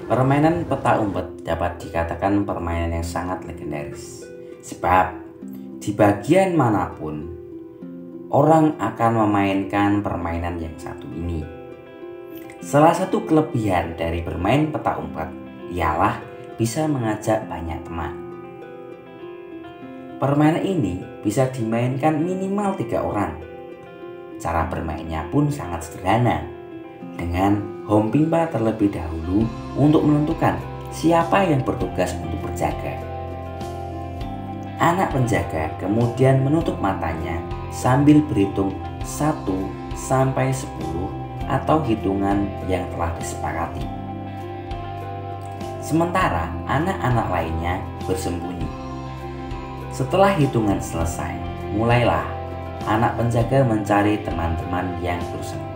Permainan peta umpet dapat dikatakan permainan yang sangat legendaris, sebab di bagian manapun orang akan memainkan permainan yang satu ini. Salah satu kelebihan dari bermain peta umpet ialah bisa mengajak banyak teman. Permainan ini bisa dimainkan minimal 3 orang. Cara bermainnya pun sangat sederhana, dengan home pimpa terlebih dahulu untuk menentukan siapa yang bertugas untuk berjaga. Anak penjaga kemudian menutup matanya sambil berhitung 1 sampai 10 atau hitungan yang telah disepakati. Sementara anak-anak lainnya bersembunyi. Setelah hitungan selesai, mulailah anak penjaga mencari teman-teman yang bersembunyi.